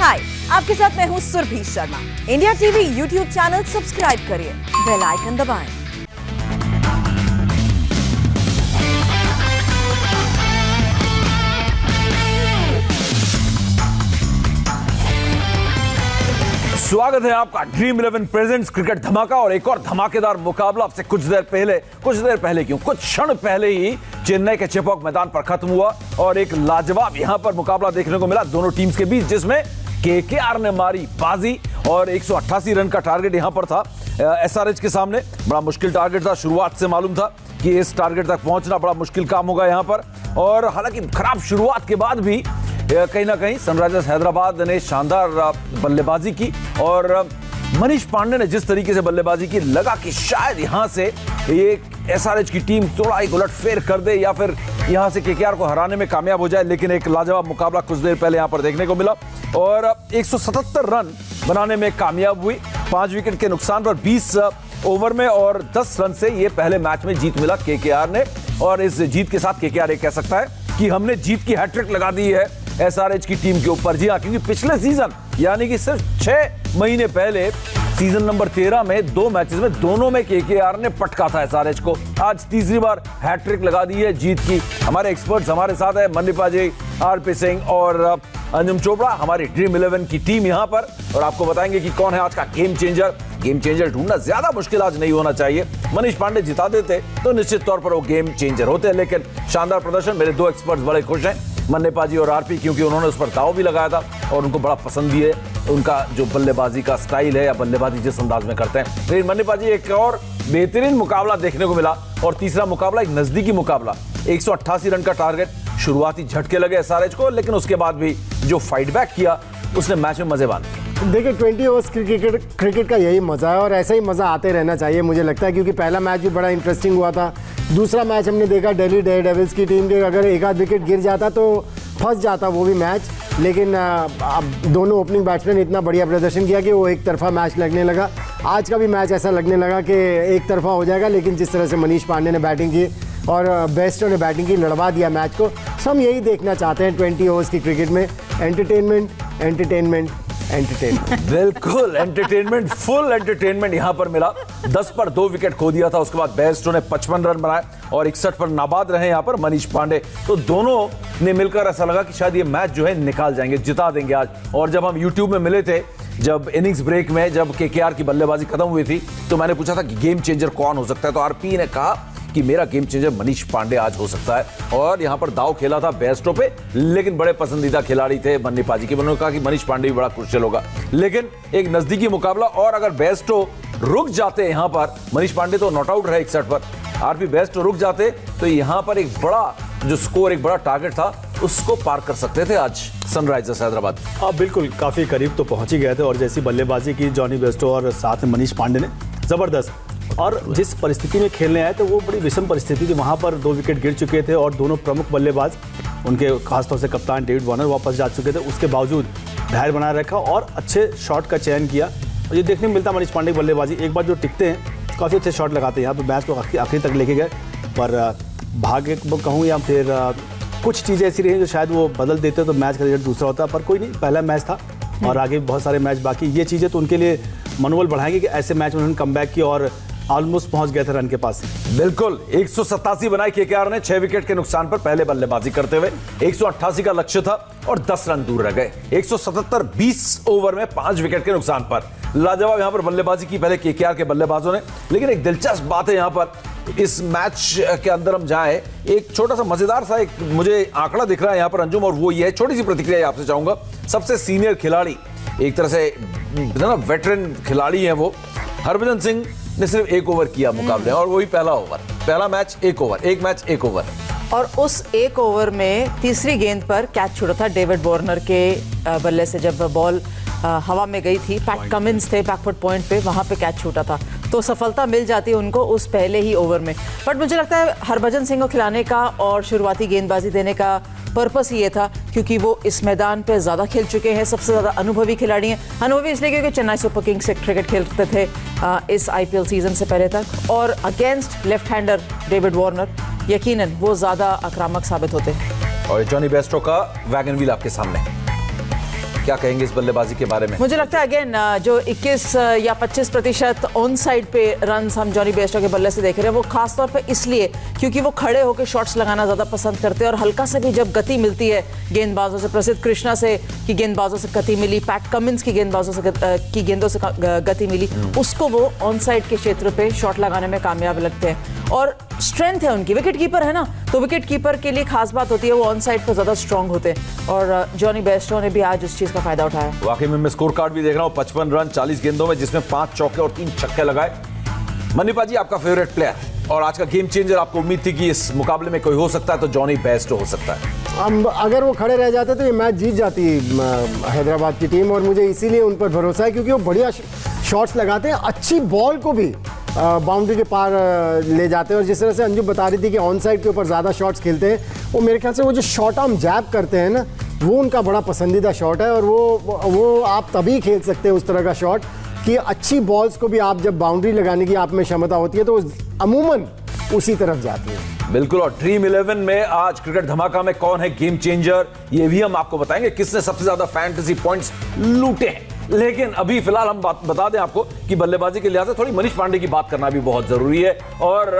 हाय, आपके साथ मैं हूँ Surabhi Sharma. India TV YouTube channel subscribe करिए, बेल आइकन दबाएं। स्वागत है आपका ड्रीम 11 प्रेजेंट्स क्रिकेट धमाका और एक और धमाकेदार मुकाबला आपसे कुछ देर पहले कुछ क्षण पहले ही चेन्नई के चेपॉक मैदान पर खत्म हुआ और एक लाजवाब यहां पर मुकाबला देखने को मिला दोनों टीम्स के बीच, जिसमें केकेआर ने मारी बाजी और 188 रन का टारगेट यहां पर था एसआरएच के सामने। बड़ा मुश्किल टारगेट था, शुरुआत से मालूम था कि इस टारगेट तक पहुंचना बड़ा मुश्किल काम होगा यहां पर। और हालांकि खराब शुरुआत के बाद भी कहीं ना कहीं सनराइजर्स हैदराबाद ने शानदार बल्लेबाजी की और मनीष पांडे ने जिस तरीके से बल्लेबाजी की, लगा कि शायद यहां से ये एसआरएच की टीम थोड़ा एक उलटफेर कर दे या फिर यहां से केकेआर को हराने में कामयाब हो जाए। लेकिन एक लाजवाब मुकाबला कुछ देर पहले यहां पर देखने को मिला और 177 रन बनाने में कामयाब हुई 5 विकेट के नुकसान पर 20 ओवर में और 10 रन से ये पहले मैच में जीत मिला केकेआर ने। और इस जीत के साथ केकेआर ये कह सकता है कि हमने जीत की हैट्रिक लगा दी है एसआरएच की टीम के ऊपर। जी हां, क्योंकि पिछले सीजन यानी कि सिर्फ 6 महीने पहले सीजन नंबर 13 में 2 मैचेस में दोनों में केकेआर ने पटका था एसआरएच को। आज तीसरी बार हैट्रिक लगा दी है जीत की। हमारे एक्सपर्ट्स हमारे साथ है, मन्नीपा जी, आरपी सिंह और अंजुम चोपड़ा, हमारी ड्रीम 11 की टीम यहां पर, और आपको बताएंगे कि कौन है आज का गेम चेंजर। गेम चेंजर ढूंढना ज्यादा मुश्किल आज नहीं होना चाहिए। मनीष पांडे जिता देते तो निश्चित तौर पर वो गेम चेंजर होते, लेकिन शानदार प्रदर्शन, मेरे 2 एक्सपर्ट्स बड़े खुश हैं, मन्नीपा जी और आरपी, क्योंकि उन्होंने उस पर दाव भी लगाया था और उनको बड़ा पसंद भी है उनका जो बल्लेबाजी का स्टाइल है या बल्लेबाजी जिस अंदाज में करते हैं। लेकिन मन्नीपा जी, एक और बेहतरीन मुकाबला देखने को मिला और तीसरा मुकाबला एक नजदीकी मुकाबला, 188 रन का टारगेट। शुरुआती झटके लगे एसआरएच को, लेकिन उसके बाद भी जो फाइट बैक किया उसने मैच में मजे बांध दिए। देखिए 20 ओवर्स क्रिकेट का यही मज़ा है और ऐसा ही मज़ा आते रहना चाहिए मुझे लगता है, क्योंकि पहला मैच भी बड़ा इंटरेस्टिंग हुआ था। दूसरा मैच हमने देखा दिल्ली डेयरडेविल्स की टीम के, अगर एक आध विकेट गिर जाता तो फंस जाता वो भी मैच, लेकिन अब दोनों ओपनिंग बैट्समैन इतना बढ़िया प्रदर्शन किया कि वो एक तरफा मैच लगने लगा। आज का भी मैच ऐसा लगने लगा कि एक तरफा हो जाएगा, लेकिन जिस तरह से मनीष पांडे ने बैटिंग की और बेस्टो ने बैटिंग की, लड़वा दिया मैच को। सो हम यही देखना चाहते हैं 20 ओवर्स की क्रिकेट में, एंटरटेनमेंट। बिल्कुल एंटरटेनमेंट, फुल एंटरटेनमेंट यहां पर मिला। 10 पर 2 विकेट खो दिया था, उसके बाद बेस्टो ने 55 रन बनाए और 61 पर नाबाद रहे यहां पर मनीष पांडे। तो दोनों ने मिलकर ऐसा लगा कि शायद ये मैच जो है निकाल जाएंगे, जिता देंगे आज। और जब हम यूट्यूब में मिले थे, जब इनिंग्स ब्रेक में जब केकेआर की बल्लेबाजी खत्म हुई थी, तो मैंने पूछा था कि गेम चेंजर कौन हो सकता है, तो आरपी ने कहा कि मेरा गेम चेंजर मनीष पांडे आज हो सकता है। और यहां पर दाव खेला था बेस्टो पे, लेकिन बड़े पसंदीदा खिलाड़ी थे मन्नीपा जी के, उन्होंने कहा कि मनीष पांडे भी बड़ा क्रुशियल होगा। लेकिन एक नजदीकी मुकाबला, और अगर बेस्टो रुक जाते यहां पर, मनीष पांडे तो नॉट आउट रहे 61 पर, आरपी बेस्टो रुक जाते तो यहां पर एक बड़ा जो स्कोर, एक बड़ा टारगेट था, उसको पार कर सकते थे आज सनराइजर्स हैदराबाद। आप बिल्कुल काफी करीब तो पहुंच ही गए थे, और जैसी बल्लेबाजी की जॉनी बेस्टो और साथ में मनीष पांडे ने, जबरदस्त। और जिस परिस्थिति में खेलने आए थे वो बड़ी विषम परिस्थिति थी, वहां पर 2 विकेट गिर चुके थे और दोनों प्रमुख बल्लेबाज, उनके खासतौर से कप्तान डेविड वार्नर वापस जा चुके थे। उसके बावजूद धैर्य बनाए रखा और अच्छे शॉट का चयन किया। और ये देखने को मिलता मनीष पांडे की बल्लेबाजी, एक बार जो टिकते हैं काफ़ी अच्छे शॉट लगाते हैं। यहाँ पर मैच को आखिरी तक लेके गए, पर भाग्य कहूँ या फिर कुछ चीज़ें ऐसी रही जो शायद वो बदल देते तो मैच का रिजल्ट दूसरा होता, पर कोई नहीं, पहला मैच था और आगे बहुत सारे मैच बाकी। ये चीज़ें तो उनके लिए मनोबल बढ़ाएंगे कि ऐसे मैच में उन्होंने कमबैक किया और ऑलमोस्ट पहुंच गए थे रन के पास। बिल्कुल 187 बनाई केकेआर ने 6 विकेट के नुकसान पर पहले बल्लेबाजी करते हुए। 188 का लक्ष्य था और 10 रन दूर रह गए। 177 20 ओवर में 5 विकेट के नुकसान पर लाजवाब यहां पर बल्लेबाजी की पहले केकेआर के बल्लेबाजों ने। लेकिन एक दिलचस्प बात है यहां पर, इस मैच के अंदर हम जाए, एक छोटा सा मजेदार सा एक मुझे आंकड़ा दिख रहा है यहां पर अंजुम, और वो ये है, छोटी सी प्रतिक्रिया आपसे चाहूंगा। सबसे सीनियर खिलाड़ी, एक तरह से ना वेटरन खिलाड़ी है वो, हरभजन सिंह ने सिर्फ 1 ओवर किया मुकाबले, और वही पहला ओवर, पहला मैच 1 ओवर, एक मैच 1 ओवर। और उस 1 ओवर में तीसरी गेंद पर कैच छूटा था डेविड वार्नर के बल्ले से, जब बॉल हवा में गई थी, पैट कमिंस थे बैकफुट पॉइंट पे, वहां पे कैच छूटा था, तो सफलता मिल जाती है उनको उस पहले ही ओवर में। बट मुझे लगता है हरभजन सिंह को खिलाने का और शुरुआती गेंदबाजी देने का पर्पस ही ये था, क्योंकि वो इस मैदान पे ज़्यादा खेल चुके हैं, सबसे ज़्यादा अनुभवी खिलाड़ी हैं। अनुभवी इसलिए क्योंकि चेन्नई सुपर किंग्स से क्रिकेट खेलते थे इस IPL सीजन से पहले तक, और against left hander David Warner यकीनन वो ज़्यादा आक्रामक साबित होते हैं। और जॉनी बेस्टो का वैगन व्हील आपके सामने। क्या कहेंगे इस बल्लेबाजी के बारे में? मुझे लगता है अगेन जो 21 या 25% ऑन साइड पे रन हम जॉनी बेस्टो के बल्ले से देख रहे हैं, वो खास तौर पे इसलिए क्योंकि वो खड़े होकर शॉट्स लगाना ज्यादा पसंद करते हैं और हल्का सा भी जब गति मिलती है गेंदबाजों से, प्रसिद्ध कृष्णा से की गेंदबाजों से गति मिली, पैट कमिंस की गेंदों से गति मिली, उसको वो ऑन साइड के क्षेत्र पे शॉट लगाने में कामयाब लगते हैं। और स्ट्रेंथ है उनकी, विकेट कीपर है ना, तो विकेट कीपर के लिए खास बात होती है वो ऑन साइड पर ज्यादा स्ट्रांग होते हैं और जॉनी बेस्टो ने भी आज उस चीज का फायदा उठाया। वाकई में मैं स्कोर कार्ड भी देख रहा हूँ, 55 रन 40 गेंदों में, जिसमें 5 चौके और 3 छक्के लगाए। मनीपा जी, आपका फेवरेट प्लेयर और आज का गेम चेंजर, आपको उम्मीद थी कि इस मुकाबले में कोई हो सकता है तो जॉनी बेस्टो हो सकता है। अगर वो खड़े रह जाते तो ये मैच जीत जाती हैदराबाद की टीम, और मुझे इसीलिए उन पर भरोसा है क्योंकि वो बढ़िया शॉट्स लगाते हैं, अच्छी बॉल को भी बाउंड्री के पार ले जाते हैं। और जिस तरह से अंजू बता रही थी कि ऑन साइड के ऊपर ज़्यादा शॉट्स खेलते हैं, वो मेरे ख्याल से वो जो शॉर्ट आर्म जैब करते हैं ना, वो उनका बड़ा पसंदीदा शॉट है। और वो आप तभी खेल सकते हैं उस तरह का शॉट कि अच्छी बॉल्स को भी आप जब बाउंड्री लगाने की आप में क्षमता होती है तो वो अमूमन उसी तरफ जाती है। बिल्कुल। और ड्रीम 11 में आज क्रिकेट धमाका में कौन है गेम चेंजर, ये भी हम आपको बताएंगे, किसने सबसे ज्यादा फैंटेसी पॉइंट्स लूटे हैं। लेकिन अभी फिलहाल हम बता दें आपको कि बल्लेबाजी के लिहाज से थोड़ी मनीष पांडे की बात करना भी बहुत जरूरी है। और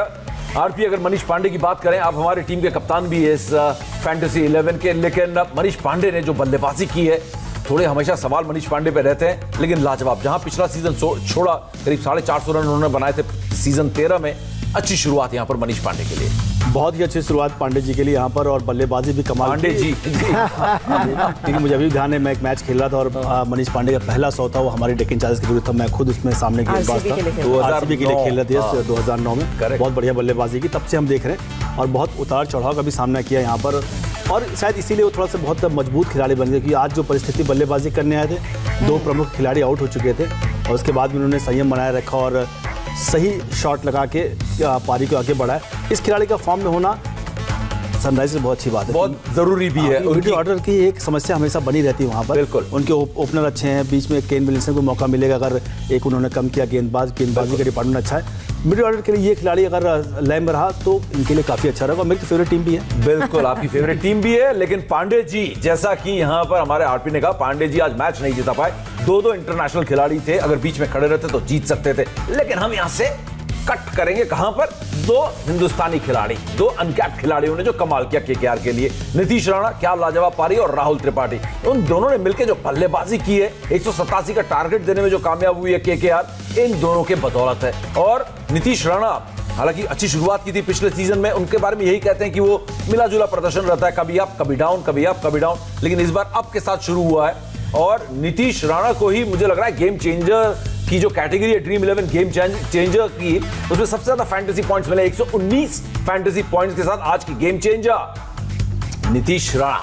आरपी, अगर मनीष पांडे की बात करें, आप हमारी टीम के कप्तान भी है इस फैंटेसी 11 के, लेकिन मनीष पांडे ने जो बल्लेबाजी की है, थोड़े हमेशा सवाल मनीष पांडे पे रहते हैं, लेकिन लाजवाब। जहां पिछला सीजन छोड़ा, करीब 450 रन उन्होंने बनाए थे सीजन 13 में। अच्छी शुरुआत यहां पर मनीष पांडे के लिए, बहुत ही अच्छी शुरुआत पांडे जी के लिए यहाँ पर, और बल्लेबाजी भी कमाल। पांडे जी क्योंकि मुझे अभी ध्यान है, मैं एक मैच खेल रहा था और मनीष पांडे का पहला 100 था, वो हमारी डेक्कन चार्जर्स की जरूरत था, मैं खुद उसमें सामने गेंदबाज था, आरसीबी के लिए खेल रहे थे 2009 में। बहुत बढ़िया बल्लेबाजी की, तब से हम देख रहे हैं, और बहुत उतार चढ़ाव का भी सामना किया यहाँ पर, और शायद इसीलिए वो थोड़ा सा बहुत मजबूत खिलाड़ी बन गए। क्योंकि आज जो परिस्थिति बल्लेबाजी करने आए थे, 2 प्रमुख खिलाड़ी आउट हो चुके थे, और उसके बाद भी उन्होंने संयम बनाए रखा और सही शॉट लगा के पारी को आगे बढ़ाया। इस खिलाड़ी का फॉर्म में होना सनराइजर्स बहुत अच्छी बात है, बहुत जरूरी भी है। उनकी ऑर्डर की एक समस्या हमेशा बनी रहती है वहाँ पर। बिल्कुल। उनके ओपनर अच्छे हैं, बीच में केन विलियमसन को मौका मिलेगा, अगर एक उन्होंने कम किया, गेंदबाजी का डिपार्टमेंट अच्छा है। मिडिल ऑर्डर के लिए ये खिलाड़ी अगर लय में रहा तो इनके लिए काफी अच्छा रहेगा। मेरी तो फेवरेट टीम भी है। बिल्कुल, आपकी फेवरेट टीम भी है, लेकिन पांडे जी, जैसा कि यहां पर हमारे आरपी ने कहा, पांडे जी आज मैच नहीं जीता पाए। 2 इंटरनेशनल खिलाड़ी थे, अगर बीच में खड़े रहते तो जीत सकते थे, लेकिन हम यहां से कट करेंगे कहां पर, 2 हिंदुस्तानी खिलाड़ी, 2 अनकैप्ड खिलाड़ियों ने जो कमाल किया केकेआर के लिए। नीतीश राणा, क्या लाजवाब पारी, और राहुल त्रिपाठी, उन दोनों ने मिलकर जो बल्लेबाजी की है, 187 का टारगेट देने में जो कामयाब हुई है केकेआर, इन दोनों के बदौलत है। और नीतीश राणा हालांकि अच्छी शुरुआत की थी पिछले सीजन में, उनके बारे में यही कहते हैं कि वो मिला जुला प्रदर्शन रहता है, कभी अप कभी डाउन, कभी अप कभी डाउन, लेकिन इस बार अप के साथ शुरू हुआ है। और नीतीश राणा को ही मुझे लग रहा है गेम चेंजर की जो कैटेगरी है ड्रीम 11 गेम चेंजर की, उसमें सबसे ज्यादा फैंटेसी पॉइंट्स मिले, 119 फैंटेसी पॉइंट्स के साथ आज की game changer Nitish Rana.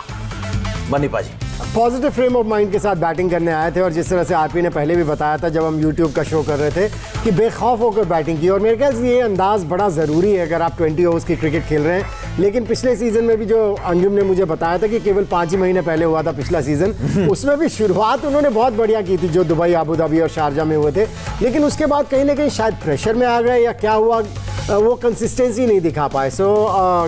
Manipa ji, positive frame of mind के साथ बैटिंग करने आए थे, और जिस तरह से आरपी ने पहले भी बताया था जब हम यूट्यूब का शो कर रहे थे कि बेखौफ होकर बैटिंग की, और मेरे ख्याल से ये अंदाज बड़ा ज़रूरी है अगर आप 20 ओवर्स की क्रिकेट खेल रहे हैं। लेकिन पिछले सीजन में भी जो अंजुम ने मुझे बताया था कि केवल 5 ही महीने पहले हुआ था पिछला सीजन, उसमें भी शुरुआत उन्होंने बहुत बढ़िया की थी, जो दुबई, अबू धाबी और शारजा में हुए थे, लेकिन उसके बाद कहीं ना कहीं शायद प्रेशर में आ गए या क्या हुआ, वो कंसिस्टेंसी नहीं दिखा पाए। सो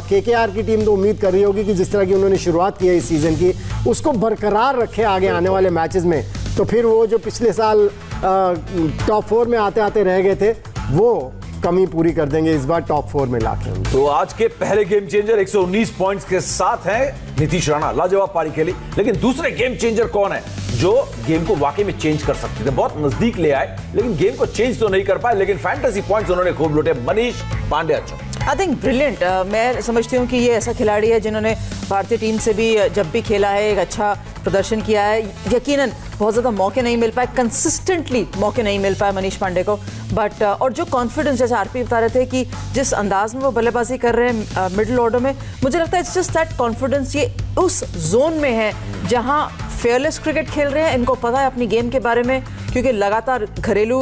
केकेआर की टीम तो उम्मीद कर रही होगी कि जिस तरह की उन्होंने शुरुआत की है इस सीज़न की, उसको बरकरार रखे आगे आने वाले मैचेस में, तो फिर वो जो पिछले साल टॉप 4 में आते आते रह गए थे, वो कमी पूरी कर देंगे इस बार टॉप 4 में लाके। तो आज के पहले गेम चेंजर 119 पॉइंट्स के साथ हैं नीतीश राणा, लाजवाब पारी खेली। लेकिन दूसरे गेम चेंजर कौन है जो गेम को वाकई में चेंज कर सकते थे, बहुत नजदीक ले आए, लेकिन गेम को चेंज तो नहीं कर पाए, लेकिन फैंटेसी पॉइंट्स उन्होंने खूब लूटे। Manish Pandey, I think brilliant. मैं समझती हूँ कि ये ऐसा खिलाड़ी है जिन्होंने भारतीय टीम से भी जब भी खेला है एक अच्छा प्रदर्शन किया है। यकीनन बहुत ज़्यादा मौके नहीं मिल पाए, कंसिस्टेंटली मौके नहीं मिल पाए मनीष पांडे को, बट और जो कॉन्फिडेंस, जैसे आरपी बता रहे थे कि जिस अंदाज में वो बल्लेबाजी कर रहे हैं मिडिल ऑर्डर में, मुझे लगता है इट्स जस्ट दैट कॉन्फिडेंस, ये उस जोन में है जहाँ फेयरलेस क्रिकेट खेल रहे हैं, इनको पता है अपनी गेम के बारे में, क्योंकि लगातार घरेलू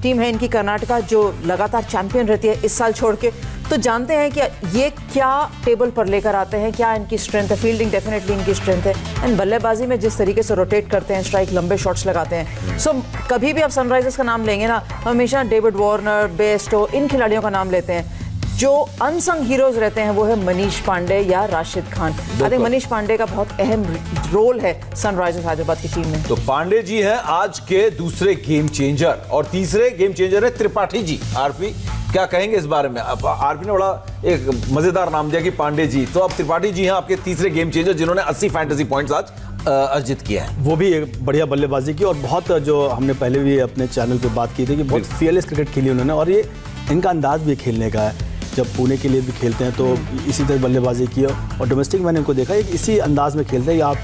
टीम है इनकी कर्नाटका, जो लगातार चैंपियन रहती है इस साल छोड़ के, तो जानते हैं कि ये क्या टेबल पर लेकर आते हैं, क्या इनकी स्ट्रेंथ है। फील्डिंग डेफिनेटली इनकी स्ट्रेंथ है, एंड बल्लेबाजी में जिस तरीके से रोटेट करते हैं, स्ट्राइक, लंबे शॉट्स लगाते हैं। सो कभी भी आप सनराइजर्स का नाम लेंगे ना, हमेशा डेविड वार्नर, बेस्टो, इन खिलाड़ियों का नाम लेते हैं। जो अनसंग हीरोज रहते हैं वो है मनीष पांडे या राशिद खान। आई थिंक मनीष पांडे का बहुत अहम रोल है सनराइजर्स हैदराबाद की टीम में। तो पांडे जी हैं आज के दूसरे गेम चेंजर, और तीसरे गेम चेंजर है त्रिपाठी जी। आरपी क्या कहेंगे इस बारे में? अब आरपी ने बड़ा एक मजेदार नाम दिया कि पांडे जी, तो अब त्रिपाठी जी हैं आपके तीसरे गेम चेंजर जिन्होंने 80 फैंटेसी पॉइंट्स आज अर्जित किया है। वो भी एक बढ़िया बल्लेबाजी की, और बहुत जो हमने पहले भी अपने चैनल पे बात की थी कि बहुत फियरलेस क्रिकेट खेली उन्होंने, और ये इनका अंदाज भी खेलने का है। जब पुणे के लिए भी खेलते हैं तो इसी तरह बल्लेबाजी की, और डोमेस्टिक मैंने इनको देखा एक इसी अंदाज में खेलते हैं। आप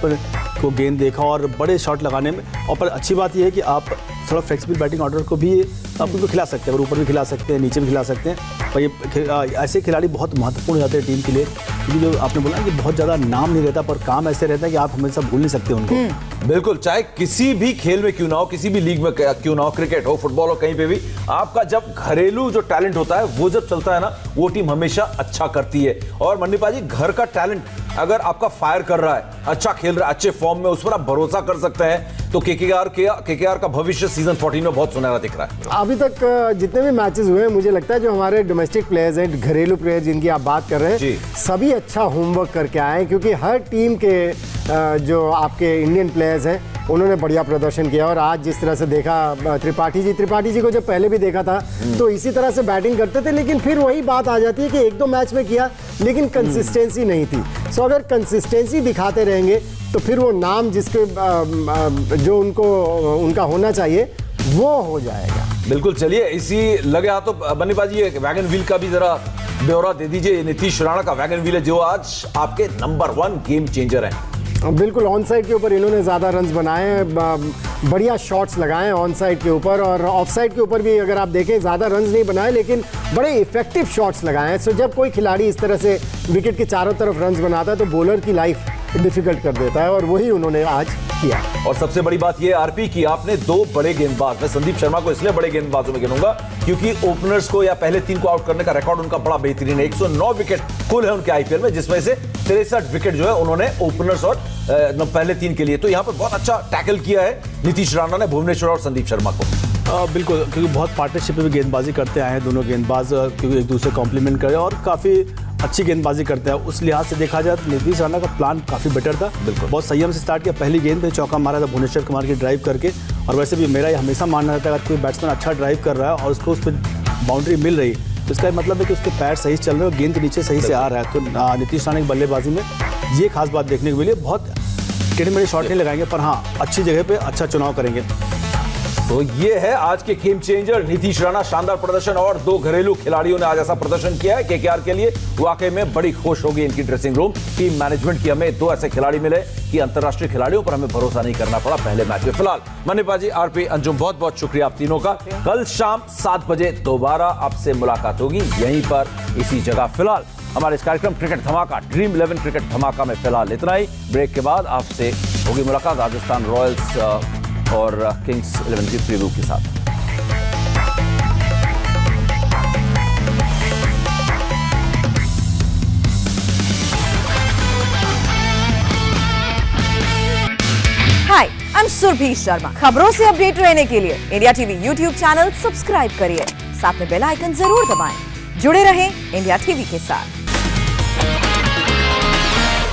को गेंद देखा और बड़े शॉट लगाने में, और पर अच्छी बात यह है कि आप थोड़ा फ्लेक्सिबल बैटिंग ऑर्डर को भी आप उनको खिला सकते हैं, और ऊपर भी खिला सकते हैं, नीचे भी खिला सकते हैं। पर ये ऐसे खिलाड़ी बहुत महत्वपूर्ण हो जाते हैं टीम के लिए, क्योंकि जो आपने बोला कि बहुत ज़्यादा नाम नहीं रहता पर काम ऐसे रहता है कि आप हमेशा भूल नहीं सकते उनको। बिल्कुल, चाहे किसी भी खेल में क्यों ना हो, किसी भी लीग में क्यों ना हो, क्रिकेट हो, फुटबॉल हो, कहीं पे भी आपका जब घरेलू जो टैलेंट होता है वो जब चलता है ना, वो टीम हमेशा अच्छा करती है। और मन्नीपा जी, घर का टैलेंट अगर आपका फायर कर रहा है, अच्छा खेल रहा है, अच्छे फॉर्म में, उस पर आप भरोसा कर सकते हैं। तो केकेआर का भविष्य सीजन 14 में बहुत सुनहरा दिख रहा है। अभी तक जितने भी मैचेस हुए हैं, मुझे लगता है जो हमारे डोमेस्टिक प्लेयर्स हैं, घरेलू प्लेयर्स जिनकी आप बात कर रहे हैं, सभी अच्छा होमवर्क करके आए हैं, क्योंकि हर टीम के जो आपके इंडियन प्लेयर्स हैं उन्होंने बढ़िया प्रदर्शन किया। और आज जिस तरह से देखा त्रिपाठी जी को जब पहले भी देखा था तो इसी तरह से बैटिंग करते थे, लेकिन फिर वही बात आ जाती है कि एक दो मैच में किया लेकिन कंसिस्टेंसी नहीं थी। सो अगर कंसिस्टेंसी दिखाते रहेंगे तो फिर वो नाम जिसके जो उनका होना चाहिए वो हो जाएगा। बिल्कुल, चलिए इसी लगे हाथों मन्नीपा जी वैगन व्हील का भी जरा ब्यौरा दे दीजिए। नीतीश राणा का वैगन व्हील है जो आज आपके नंबर 1 गेम चेंजर हैं। बिल्कुल, ऑन साइड के ऊपर इन्होंने ज़्यादा रन्स बनाए हैं, बढ़िया शॉट्स लगाए हैं ऑन साइड के ऊपर, और ऑफ साइड के ऊपर भी अगर आप देखें ज़्यादा रन्स नहीं बनाए लेकिन बड़े इफेक्टिव शॉट्स लगाए हैं। सो जब कोई खिलाड़ी इस तरह से विकेट के चारों तरफ रन्स बनाता है तो बॉलर की लाइफ डिफिकल्ट कर देता है, और वही उन्होंने आज किया। और सबसे बड़ी बात यह आरपी की आपने 2 बड़े गेंदबाज, मैं संदीप शर्मा को इसलिए बड़े गेंदबाजों में गिनूंगा क्योंकि ओपनर्स को या पहले 3 को आउट करने का रिकॉर्ड उनका बड़ा बेहतरीन है। 109 विकेट कुल है उनके आईपीएल में, जिसमें से 63 विकेट जो है उन्होंने ओपनर्स और पहले 3 के लिए। तो यहां पर बहुत अच्छा टैकल किया है नीतीश राणा ने भुवनेश्वर और संदीप शर्मा को। बिल्कुल, क्योंकि बहुत पार्टनरशिप में भी गेंदबाजी करते आए हैं दोनों गेंदबाज, क्योंकि एक दूसरे कॉम्प्लीमेंट कर रहे हैं और काफ़ी अच्छी गेंदबाजी करते हैं। उस लिहाज से देखा जाए तो नीतीश राणा का प्लान काफ़ी बेटर था। बिल्कुल, बहुत संयम से स्टार्ट किया। पहली गेंद पे चौका मारा था भुवनेश्वर कुमार की ड्राइव करके, और वैसे भी मेरा ये हमेशा मानना रहता है अगर कोई बैट्समैन अच्छा ड्राइव कर रहा है और उसको उस पर बाउंड्री मिल रही तो इसका मतलब है कि उसके पैर सही चल रहे हैं और गेंद के नीचे सही से आ रहा है। तो नीतीश राणा की बल्लेबाजी में ये खास बात देखने को मिली। बहुत टेढ़े-मेढ़े शॉट नहीं लगाएंगे, पर हाँ अच्छी जगह पे अच्छा चुनाव करेंगे। तो ये है आज के गेम चेंजर नीतीश राणा। शानदार प्रदर्शन, और 2 घरेलू खिलाड़ियों ने आज ऐसा प्रदर्शन किया है केकेआर के लिए। वाकई में बड़ी खुश होगी इनकी ड्रेसिंग रूम, टीम मैनेजमेंट की। हमें 2 ऐसे खिलाड़ी मिले कि अंतरराष्ट्रीय खिलाड़ियों पर हमें भरोसा नहीं करना पड़ा पहले मैच में। फिलहाल मन्नीपा जी, आरपी, अंजुम, बहुत बहुत शुक्रिया आप तीनों का। कल शाम 7 बजे दोबारा आपसे मुलाकात होगी यहीं पर इसी जगह। फिलहाल हमारे इस कार्यक्रम क्रिकेट धमाका, ड्रीम 11 क्रिकेट धमाका में फिलहाल इतना ही। ब्रेक के बाद आपसे होगी मुलाकात राजस्थान रॉयल्स और किंग्स 11 की प्रीव्यू के साथ। हाय, आई एम सुरभि शर्मा। खबरों से अपडेट रहने के लिए India TV YouTube channel subscribe करिए, साथ में बेल आइकन जरूर दबाएं। जुड़े रहें इंडिया टीवी के साथ।